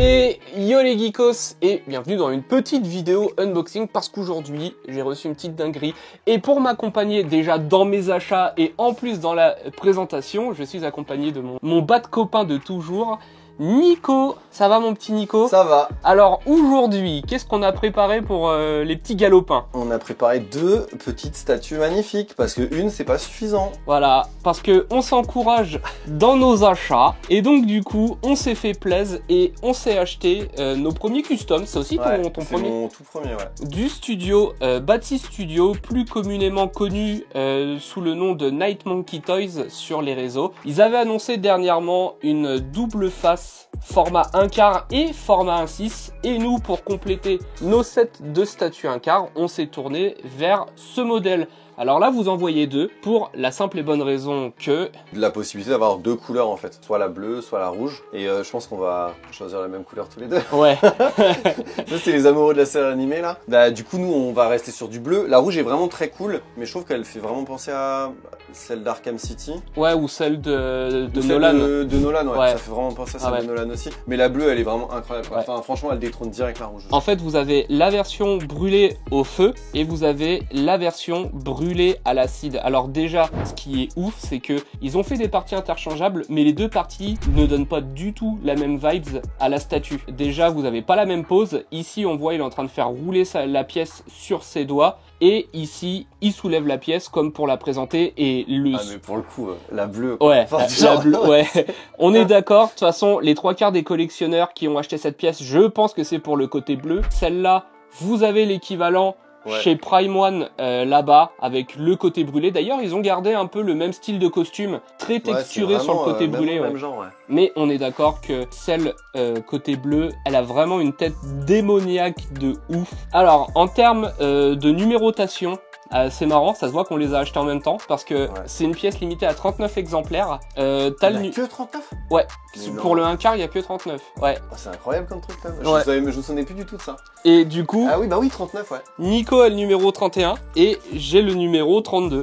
Et yo les geekos et bienvenue dans une petite vidéo unboxing parce qu'aujourd'hui j'ai reçu une petite dinguerie et pour m'accompagner déjà dans mes achats et en plus dans la présentation, je suis accompagné de mon bas de copain de toujours, Nico. Ça va mon petit Nico? Ça va. Alors aujourd'hui, qu'est-ce qu'on a préparé pour les petits galopins? On a préparé deux petites statues magnifiques parce que une c'est pas suffisant. Voilà, parce que on s'encourage dans nos achats et donc du coup on s'est fait plaisir et on s'est acheté nos premiers customs. C'est aussi ton c'est premier? Mon tout premier, ouais. Du studio Bâti Studio, plus communément connu sous le nom de Night Monkey Toys sur les réseaux. Ils avaient annoncé dernièrement une double face format 1/4 et format 1/6 et nous, pour compléter nos sets de statues 1/4, on s'est tourné vers ce modèle. Alors là, vous en voyez deux pour la simple et bonne raison que... La possibilité d'avoir deux couleurs en fait, soit la bleue, soit la rouge. Et je pense qu'on va choisir la même couleur tous les deux. Ouais. Ça c'est les amoureux de la série animée là. Bah du coup nous on va rester sur du bleu. La rouge est vraiment très cool, mais je trouve qu'elle fait vraiment penser à celle d'Arkham City. Ouais, ou celle de Celle Nolan. De Nolan, ouais. Ouais. Ça fait vraiment penser à celle de Nolan aussi. Mais la bleue elle est vraiment incroyable. Ouais. Enfin franchement elle détrône direct la rouge. En fait, vous avez la version brûlée au feu et vous avez la version brûlée à l'acide. Alors déjà, ce qui est ouf, c'est que ils ont fait des parties interchangeables, mais les deux parties ne donnent pas du tout la même vibes à la statue. Déjà, vous n'avez pas la même pose. Ici, on voit il est en train de faire rouler la pièce sur ses doigts. Et ici, il soulève la pièce comme pour la présenter et le... Ah mais pour le coup, la bleue... Ouais, enfin, la bleue, ouais. On est d'accord. De toute façon, les 3/4 des collectionneurs qui ont acheté cette pièce, je pense que c'est pour le côté bleu. Celle-là, vous avez l'équivalent chez Prime One là-bas avec le côté brûlé. D'ailleurs, ils ont gardé un peu le même style de costume, très texturé vraiment, sur le côté brûlé. Même genre, Mais on est d'accord que celle côté bleu, elle a vraiment une tête démoniaque de ouf. Alors, en termes de numérotation, c'est marrant, ça se voit qu'on les a achetés en même temps parce que c'est une pièce limitée à 39 exemplaires. T'as que 39? Ouais, pour le 1/4, il y a que 39. Ouais. Oh, c'est incroyable comme truc là. Je me souvenais plus du tout de ça. Et du coup... Ah oui, bah oui, 39, ouais. Nico a le numéro 31 et j'ai le numéro 32.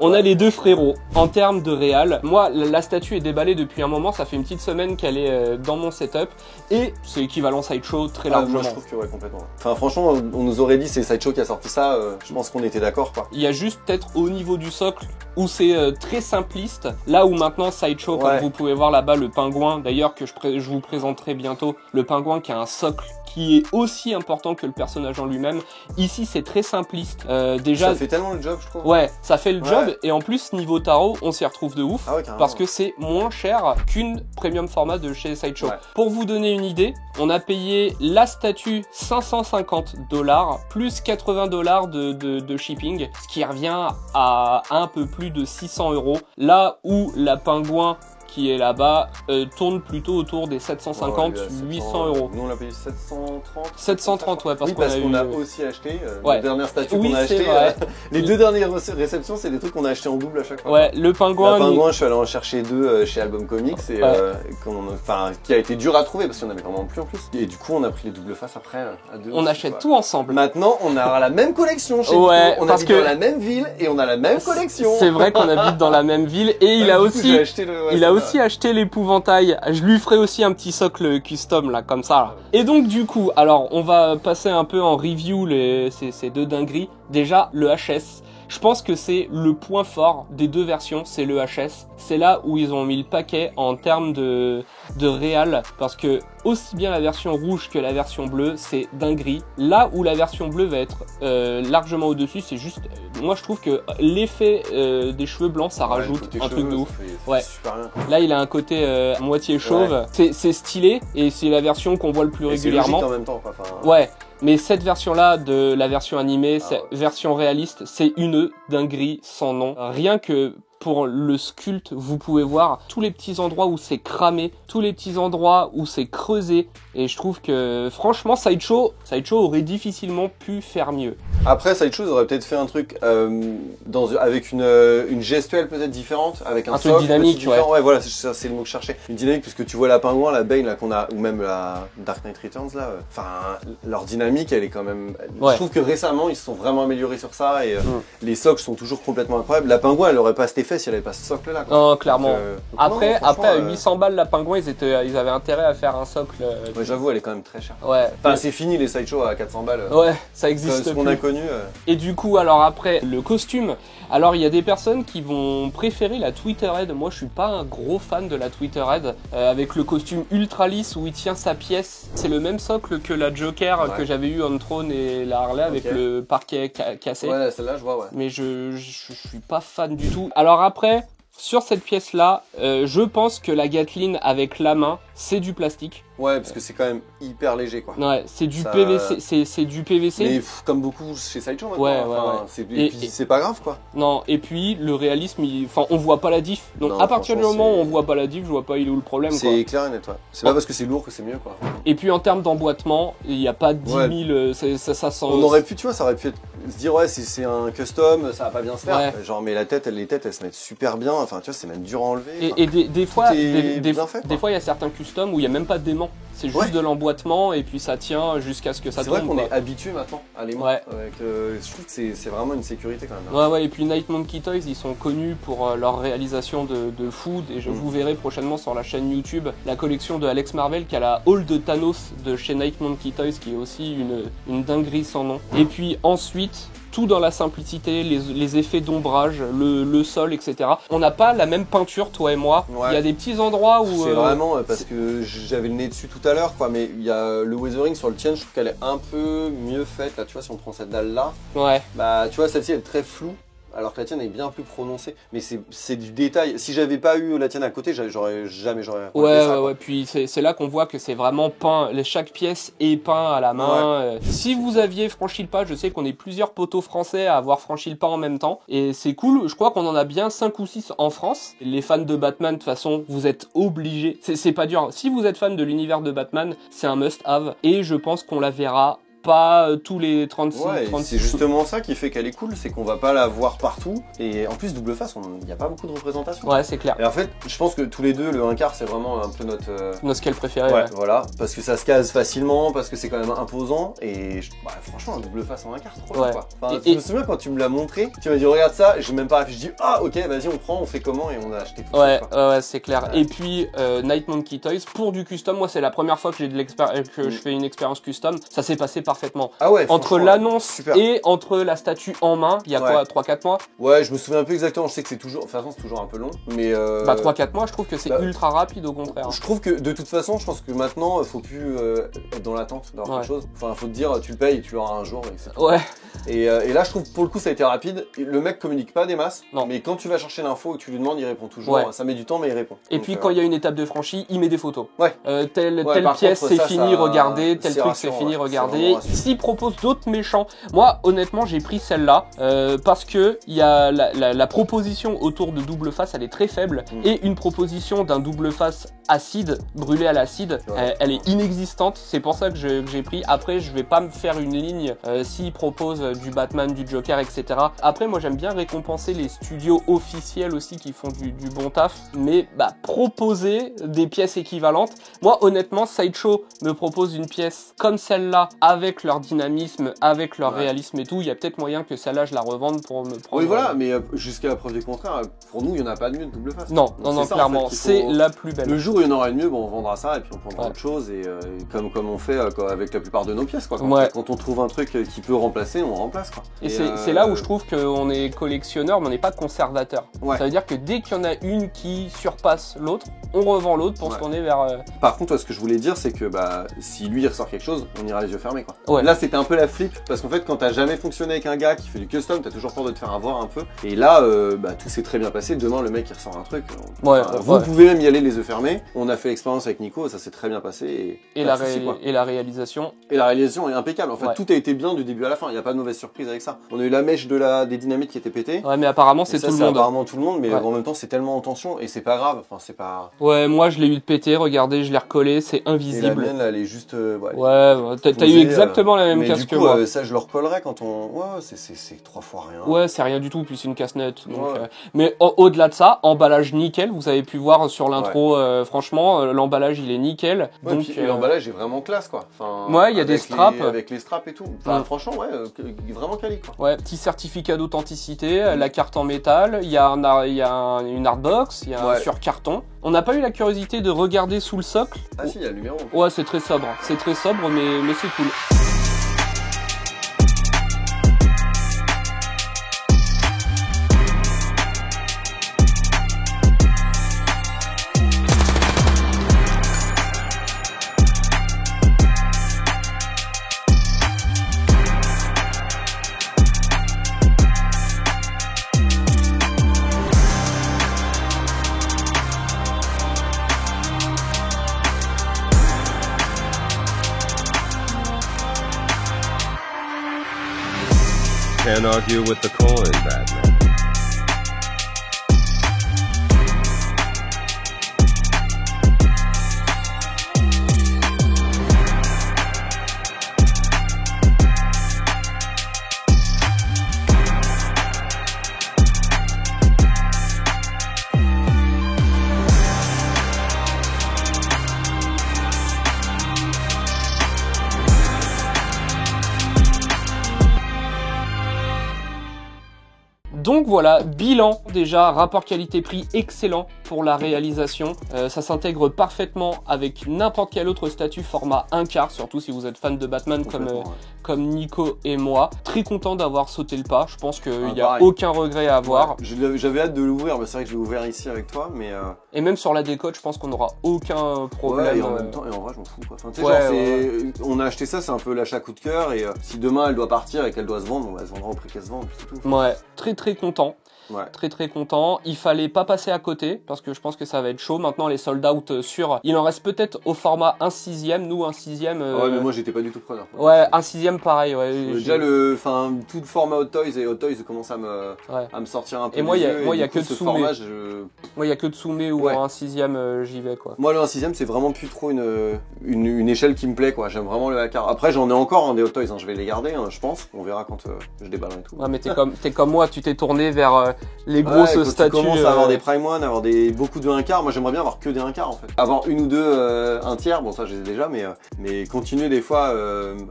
On a les deux frérots. En termes de réal, moi la statue est déballée depuis un moment, ça fait une petite semaine qu'elle est dans mon setup et c'est équivalent Sideshow très largement. Moi je trouve que ouais, complètement. Enfin franchement, on nous aurait dit c'est Sideshow qui a sorti ça, je pense qu'on était d'accord quoi. Il y a juste peut-être au niveau du socle où c'est très simpliste, là où maintenant Sideshow, comme vous pouvez voir là-bas, le pingouin, d'ailleurs que je vous présenterai bientôt, le pingouin qui a un socle qui est aussi important que le personnage en lui-même. Ici c'est très simpliste. Déjà, ça fait tellement le job je trouve. Ouais, ça fait le job et en plus niveau tarot on s'y retrouve de ouf parce que c'est moins cher qu'une premium format de chez Sideshow. Pour vous donner une idée, on a payé la statue $550 plus $80 de shipping, ce qui revient à un peu plus de 600 €. Là où la pingouin qui est là-bas tourne plutôt autour des 750, 800 €. Nous on l'a payé 730. 730 ouais, parce qu'on a aussi acheté la dernière statue qu'on a acheté. Les deux dernières réceptions, c'est des trucs qu'on a acheté en double à chaque fois. Ouais, le pingouin. Je suis allé en chercher deux chez Album Comics et qui a été dur à trouver parce qu'il y en avait vraiment plus en plus. Et du coup, on a pris les doubles faces après à deux. On achète tout ensemble. Maintenant, on aura la même collection chez nous. On habite dans la même ville et on a la même collection. C'est vrai qu'on habite dans la même ville et il a aussi acheté l'épouvantail. Je lui ferai aussi un petit socle custom là, comme ça. Là. Et donc du coup, alors on va passer un peu en review ces deux dingueries. Déjà, le HS. Je pense que c'est le point fort des deux versions, c'est le HS. C'est là où ils ont mis le paquet en termes de réal, parce que aussi bien la version rouge que la version bleue, c'est dinguerie. Là où la version bleue va être largement au-dessus, c'est juste... moi je trouve que l'effet des cheveux blancs, ça rajoute un truc de ouf. Super bien. Là il a un côté à moitié chauve, c'est stylé, et c'est la version qu'on voit le plus régulièrement. C'est logique en même temps, quoi. Ouais. Mais cette version-là, de la version animée, cette version réaliste, c'est une dinguerie sans nom. Rien que pour le sculpte, vous pouvez voir tous les petits endroits où c'est cramé, tous les petits endroits où c'est creusé. Et je trouve que, franchement, Sideshow aurait difficilement pu faire mieux. Après, Sideshow aurait peut-être fait un truc avec une gestuelle peut-être différente, avec un truc dynamique, ouais, voilà, c'est le mot que je cherchais. Une dynamique, parce que tu vois la Pingouin, la Bane là qu'on a, ou même la Dark Knight Returns là, enfin leur dynamique, elle est quand même. Je trouve que récemment ils se sont vraiment améliorés sur ça et les socles sont toujours complètement incroyables. La Pingouin, elle aurait pas cet effet si elle avait pas ce socle là. Non, clairement. Donc, après à 800 balles la Pingouin, ils avaient intérêt à faire un socle. Ouais, j'avoue, elle est quand même très chère. Ouais. Enfin, c'est fini les Sideshow à 400 balles. Ouais, ça existe. Ce qu'on a connu. Et du coup, alors après, le costume. Alors, il y a des personnes qui vont préférer la Twitterhead. Moi, je suis pas un gros fan de la Twitterhead. Avec le costume ultra lisse où il tient sa pièce. C'est le même socle que la Joker que j'avais eu en Throne et la Harley avec le parquet cassé. Ouais, celle-là, je vois, ouais. Mais je suis pas fan du tout. Alors après, sur cette pièce-là, je pense que la Gatling avec la main, c'est du plastique. Ouais, parce que c'est quand même hyper léger, quoi. Ouais, c'est du PVC, c'est du PVC. Mais comme beaucoup chez Sideshow maintenant. Ouais. Et puis c'est pas grave, quoi. Non, et puis le réalisme, enfin, on voit pas la diff. Donc non, à partir du moment où on voit pas la diff, je vois pas il est où le problème. C'est clair et net, ouais. C'est pas parce que c'est lourd que c'est mieux, quoi. Et puis en termes d'emboîtement, il n'y a pas 10 000, ça sent. On aurait pu, tu vois, ça aurait pu se dire, ouais, si c'est un custom, ça va pas bien se faire. Ouais. Genre, mais les têtes, elles se mettent super bien. Enfin, tu vois, c'est même dur à enlever. Et des fois, des fois, il y a certains customs où il y a même pas de d'aimant. C'est juste de l'emboîtement et puis ça tient jusqu'à ce que ça tombe. C'est vrai qu'on est habitué maintenant à l'aimant. Ouais. Je trouve que c'est vraiment une sécurité quand même. Ouais, et puis Night Monkey Toys, ils sont connus pour leur réalisation de food et je vous verrai prochainement sur la chaîne YouTube la collection de Alex Marvel qui a la Hall de Thanos de chez Night Monkey Toys qui est aussi une dinguerie sans nom. Et puis ensuite, tout dans la simplicité, les effets d'ombrage, le sol, etc. On n'a pas la même peinture, toi et moi. Ouais. Il y a des petits endroits où... C'est vraiment, parce que j'avais le nez dessus tout à l'heure, quoi, mais il y a le weathering sur le tien, je trouve qu'elle est un peu mieux faite, là, tu vois, si on prend cette dalle-là. Ouais. Bah, tu vois, celle-ci, elle est très floue. Alors que la tienne est bien plus prononcée, mais c'est du détail. Si j'avais pas eu la tienne à côté, j'aurais jamais ouais. Puis c'est là qu'on voit que c'est vraiment peint. Chaque pièce est peint à la main. Ouais. Si vous aviez franchi le pas, je sais qu'on est plusieurs poteaux français à avoir franchi le pas en même temps, et c'est cool. Je crois qu'on en a bien 5 ou 6 en France. Les fans de Batman, de toute façon, vous êtes obligés. C'est pas dur. Si vous êtes fan de l'univers de Batman, c'est un must-have, et je pense qu'on la verra pas tous les 36. Ouais, c'est justement ça qui fait qu'elle est cool, c'est qu'on va pas la voir partout. Et en plus, double face, il n'y a pas beaucoup de représentation. Ouais, c'est clair. Et en fait, je pense que tous les deux, le 1/4, c'est vraiment un peu notre scale préféré. Ouais, voilà. Parce que ça se case facilement, parce que c'est quand même imposant. Et franchement, un double face en 1/4, trop bien, quoi. Enfin, je me souviens quand tu me l'as montré, tu m'as dit regarde ça, j'ai même pas réfléchi. Je dis ah, ok, vas-y, on prend, on fait comment, et on a acheté tout ça. Ouais, c'est clair. Ouais. Et puis, Night Monkey Toys, pour du custom, moi, c'est la première fois que je fais une expérience custom. Ça s'est passé parfaitement. Ah ouais. Entre l'annonce et entre la statue en main, il y a quoi, 3-4 mois? Ouais, je me souviens un peu exactement, je sais que c'est toujours, de toute façon c'est toujours un peu long, mais 3-4 mois, je trouve que c'est ultra rapide au contraire. Je trouve que de toute façon, je pense que maintenant, il faut plus être dans l'attente d'avoir quelque chose. Enfin, faut te dire, tu le payes et tu l'auras un jour. Et là, je trouve pour le coup, ça a été rapide. Le mec communique pas des masses, mais quand tu vas chercher l'info et que tu lui demandes, il répond toujours. Ouais. Ça met du temps, mais il répond. Et donc, puis quand il y a une étape de franchie, il met des photos. Ouais. Telle pièce, c'est fini, regardez. Tel truc, c'est fini, regardez. S'il propose d'autres méchants, moi honnêtement j'ai pris celle-là parce que il y a la proposition autour de double face, elle est très faible, et une proposition d'un double face acide, brûlé à l'acide, elle est inexistante. C'est pour ça que j'ai pris. Après je vais pas me faire une ligne s'il propose du Batman, du Joker, etc. Après moi j'aime bien récompenser les studios officiels aussi qui font du bon taf, mais proposer des pièces équivalentes. Moi honnêtement Sideshow me propose une pièce comme celle-là avec leur dynamisme, avec leur réalisme et tout, il y a peut-être moyen que celle-là je la revende pour me prendre. Oui voilà, mais jusqu'à la preuve du contraire, pour nous il n'y en a pas de mieux de double face. Non, clairement, c'est la plus belle. Le jour où il y en aura une mieux, on vendra ça et puis on prendra autre chose, et comme on fait avec la plupart de nos pièces, quoi. Quand on trouve un truc qui peut remplacer, on remplace, quoi. Et c'est là où je trouve qu'on est collectionneur, mais on n'est pas conservateur. Ça veut dire que dès qu'il y en a une qui surpasse l'autre, on revend l'autre pour se tourner vers... Par contre, ce que je voulais dire, c'est que si lui il ressort quelque chose, on ira les yeux fermés, quoi. Là c'était un peu la flip, parce qu'en fait quand t'as jamais fonctionné avec un gars qui fait du custom, t'as toujours peur de te faire avoir un peu. Et là, tout s'est très bien passé. Demain le mec il ressort un truc. Vous pouvez même y aller les yeux fermés. On a fait l'expérience avec Nico, ça s'est très bien passé. Et la réalisation. Et la réalisation est impeccable. En fait, tout a été bien du début à la fin. Il n'y a pas de mauvaise surprise avec ça. On a eu la mèche des dynamites qui était pétée. Ouais, mais apparemment c'est tout le monde. Apparemment tout le monde, mais en même temps c'est tellement en tension et c'est pas grave. Enfin, c'est pas. Ouais, moi je l'ai eu de péter. Regardez, je l'ai recollé, c'est invisible. Et la mienne, là, elle est juste. T'as eu exactement la même casse que moi. Ça, je le recollerai quand on. Ouais, c'est 3 fois rien. Ouais, c'est rien du tout. Puis c'est une casse-nette. Mais au-delà de ça, emballage nickel. Vous avez pu voir sur l'intro. Franchement, l'emballage il est nickel. Ouais, donc l'emballage est vraiment classe, quoi. Enfin, ouais, il y a des straps. Avec les straps et tout. Enfin, franchement, vraiment quali, quoi. Ouais, petit certificat d'authenticité, la carte en métal, il y a une hardbox, il y a un sur carton. On n'a pas eu la curiosité de regarder sous le socle. Ah si, il y a le numéro. Ouais, c'est très sobre, mais c'est cool. Can't argue with the coin, Batman. Donc voilà, bilan déjà, rapport qualité-prix excellent pour la réalisation. Ça s'intègre parfaitement avec n'importe quel autre statut format 1/4, surtout si vous êtes fan de Batman comme Nico et moi. Très content d'avoir sauté le pas, je pense qu'il n'y a aucun regret à avoir. Ouais, j'avais hâte de l'ouvrir, mais c'est vrai que je l'ai ouvert ici avec toi, mais... Et même sur la décote, je pense qu'on n'aura aucun problème. Ouais, et en même temps, et en vrai, je m'en fous, quoi. Enfin, tu sais, on a acheté ça, c'est un peu l'achat coup de cœur, et si demain elle doit partir et qu'elle doit se vendre, elle se vendra au prix qu'elle se vend, puis c'est tout. Ouais, très content. Ouais. Très content. Il fallait pas passer à côté parce que je pense que ça va être chaud. Maintenant les sold out sur. Il en reste peut-être au format 1/6. Nous 1/6. Ouais, mais moi j'étais pas du tout preneur. Ouais, 1/6 pareil. Ouais. Déjà tout le format Hot Toys et Hot Toys commence à me sortir un peu. Et moi il y a que de ce Tsumé. format, Moi il y a que de Tsumé ou en 1/6 j'y vais quoi. Moi le 1/6 c'est vraiment plus trop une échelle qui me plaît quoi. J'aime vraiment le Hakar. Après j'en ai encore des Hot Toys. Je vais les garder. Je pense. On verra quand je déballerai tout. Ouais, mais t'es comme moi. Tu t'es tourné vers les grosses statues. Tu commences à avoir des Prime One, avoir beaucoup de 1/4. Moi j'aimerais bien avoir que des 1/4 en fait. Avoir une ou deux 1/3, bon ça je les ai déjà, mais continuer des fois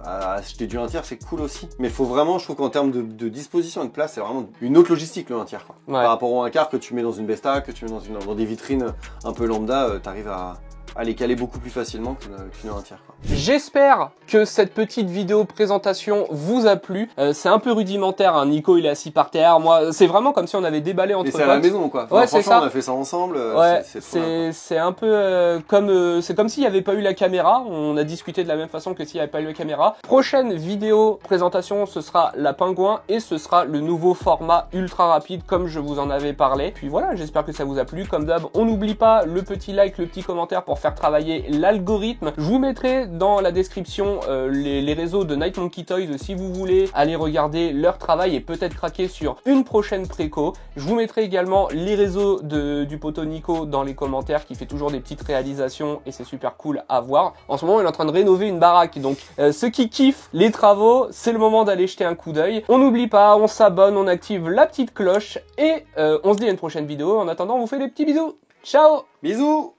à acheter du 1/3 c'est cool aussi. Mais faut vraiment, je trouve qu'en termes de disposition et de place, c'est vraiment une autre logistique le 1/3 quoi. Ouais. Par rapport au 1/4 que tu mets dans une Besta, que tu mets dans des vitrines un peu lambda, t'arrives à les caler beaucoup plus facilement qu'une 1/3 quoi. J'espère que cette petite vidéo présentation vous a plu. C'est un peu rudimentaire, hein. Nico il est assis par terre, moi c'est vraiment comme si on avait déballé entre potes. Et c'est à la maison quoi. Enfin, ouais, c'est ça. On a fait ça ensemble. Ouais, c'est un peu c'est comme s'il n'y avait pas eu la caméra. On a discuté de la même façon que s'il n'y avait pas eu la caméra. Prochaine vidéo présentation, ce sera la Pingouin et ce sera le nouveau format ultra rapide comme je vous en avais parlé. Puis voilà, j'espère que ça vous a plu. Comme d'hab, on n'oublie pas le petit like, le petit commentaire pour faire travailler l'algorithme. Je vous mettrai dans la description les réseaux de Night Monkey Toys si vous voulez aller regarder leur travail et peut-être craquer sur une prochaine préco. Je vous mettrai également les réseaux du poteau Nico dans les commentaires qui fait toujours des petites réalisations et c'est super cool à voir. En ce moment il est en train de rénover une baraque donc ceux qui kiffent les travaux c'est le moment d'aller jeter un coup d'œil. On n'oublie pas, on s'abonne, on active la petite cloche et on se dit à une prochaine vidéo. En attendant on vous fait des petits bisous. Ciao. Bisous.